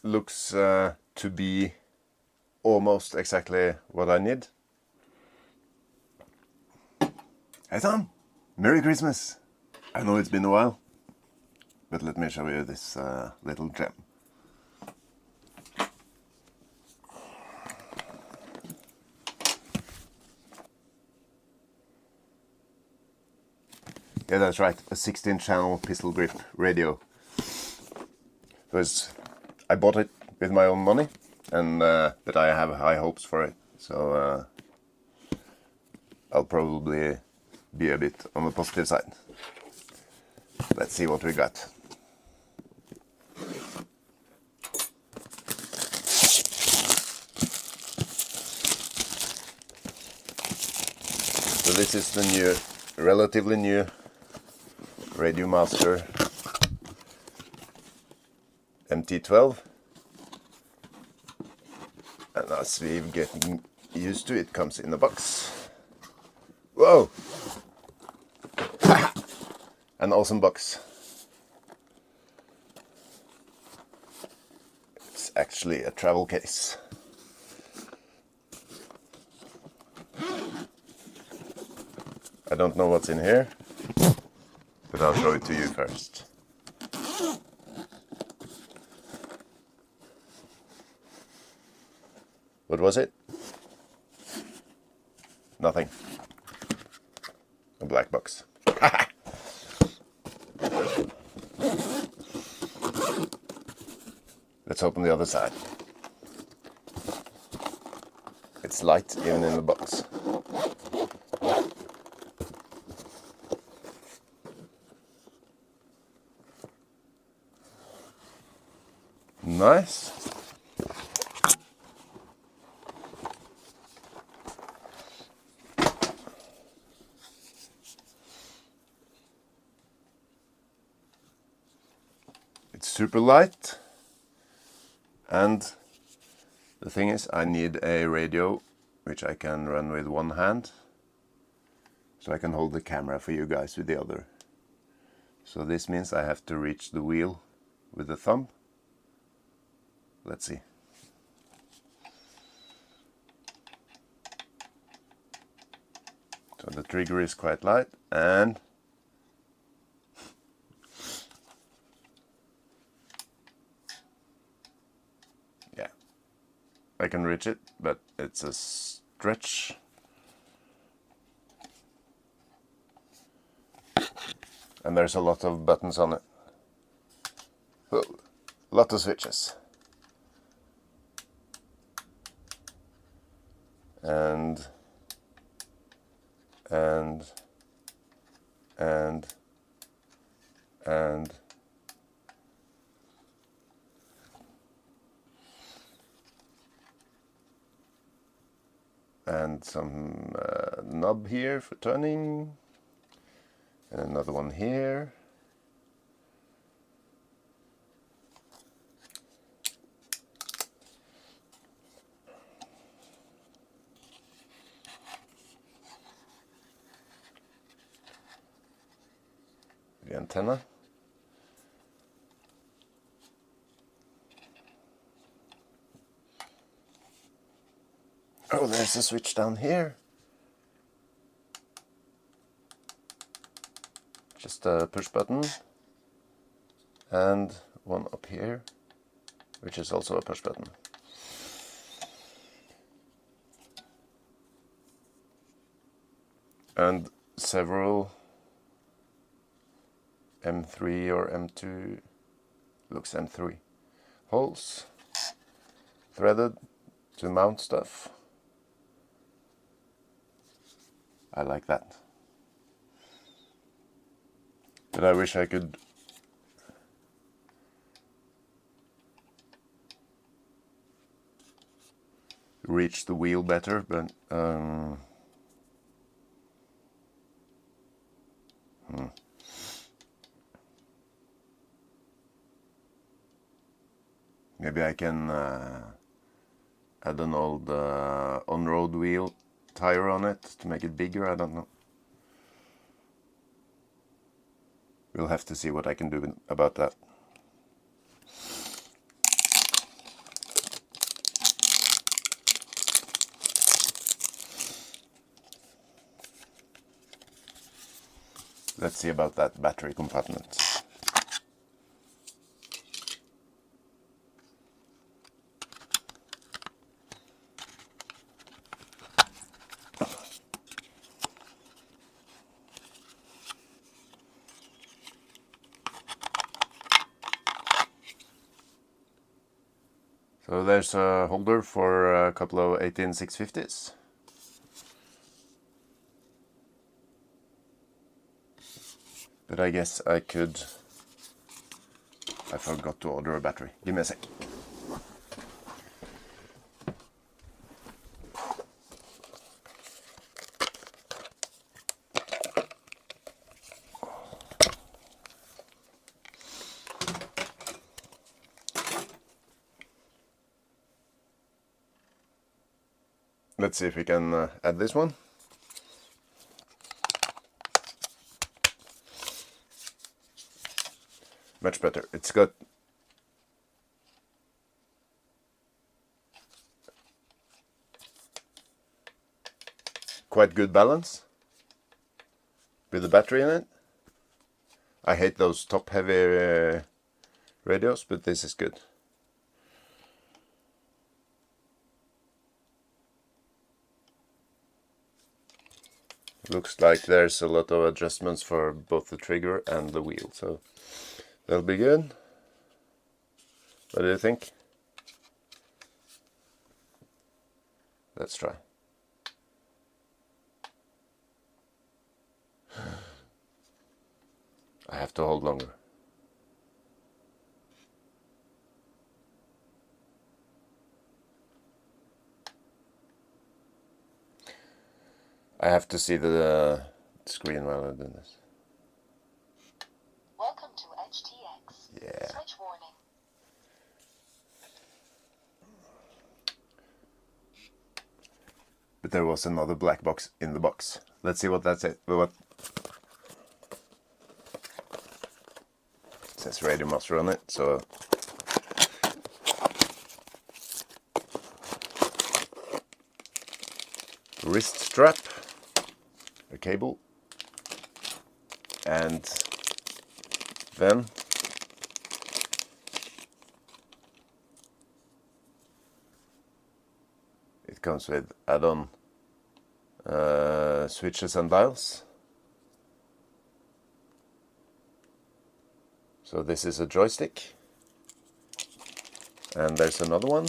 looks to be almost exactly what I need. Hey Tom, Merry Christmas! I know it's been a while, but let me show you this little gem. Yeah, that's right, a 16-channel pistol grip radio. Because I bought it with my own money, and but I have high hopes for it, so I'll probably be a bit on the positive side. Let's see what we got. So this is the new, relatively new Radiomaster MT12, and as we're getting used to, it comes in a box. Whoa! An awesome box. It's actually a travel case. I don't know what's in here, but I'll show it to you first. What was it? Nothing. A black box. Let's open the other side. It's light even in the box. Nice. It's super light, and the thing is, I need a radio which I can run with one hand, so I can hold the camera for you guys with the other. So this means I have to reach the wheel with the thumb. Let's see. So the trigger is quite light, and yeah, I can reach it, but it's a stretch. And there's a lot of buttons on it. Whoa, a lot of switches. And some knob here for turning, and another one here. The antenna. Oh, there's a switch down here. Just a push button. And one up here, which is also a push button. And several M3 or M2, looks M3, holes, threaded to mount stuff. I like that. But I wish I could reach the wheel better, but maybe I can add an old on-road wheel tire on it to make it bigger, I don't know. We'll have to see what I can do about that. Let's see about that battery compartment. So there's a holder for a couple of 18650s. But I guess I forgot to order a battery. Give me a sec. Let's see if we can add this one. Much better. It's got quite good balance with the battery in it. I hate those top heavy radios, but this is good. Looks like there's a lot of adjustments for both the trigger and the wheel, so that'll be good. What do you think? Let's try. I have to hold longer. I have to see the screen while I do this. Welcome to edgetx. Yeah. Switch warning. But there was another black box in the box. Let's see what that's it. What it says Radiomaster on it, so wrist strap, a cable, and then it comes with add-on switches and dials. So this is a joystick, and there's another one.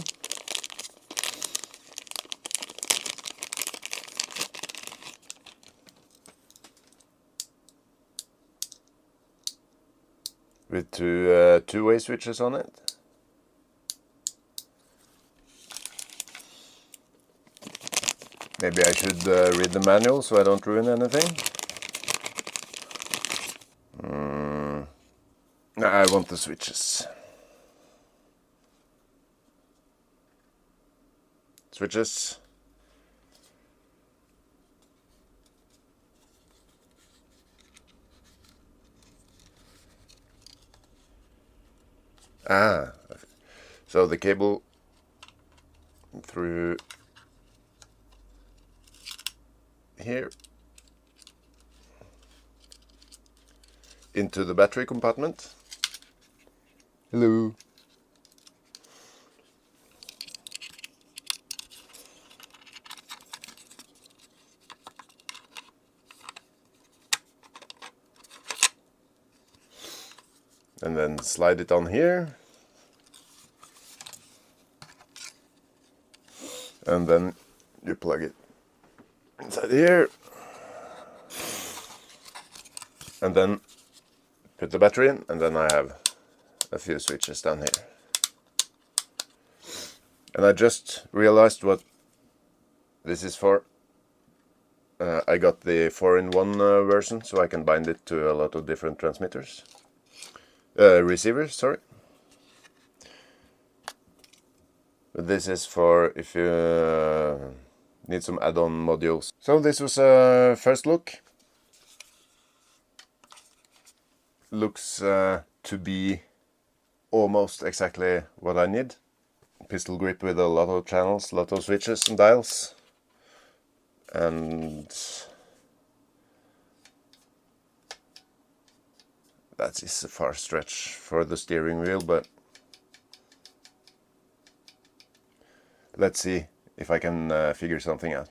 With two-way switches on it. Maybe I should read the manual so I don't ruin anything. I want the switches. Switches. So the cable through here into the battery compartment. Hello. And then slide it on here. And then you plug it inside here. And then put the battery in, and then I have a few switches down here. And I just realized what this is for. I got the 4-in-1 version, so I can bind it to a lot of different transmitters. Receivers, sorry. But this is for if you need some add-on modules. So this was a first look. Looks to be almost exactly what I need. Pistol grip with a lot of channels, a lot of switches and dials. And that is a far stretch for the steering wheel, but let's see if I can figure something out.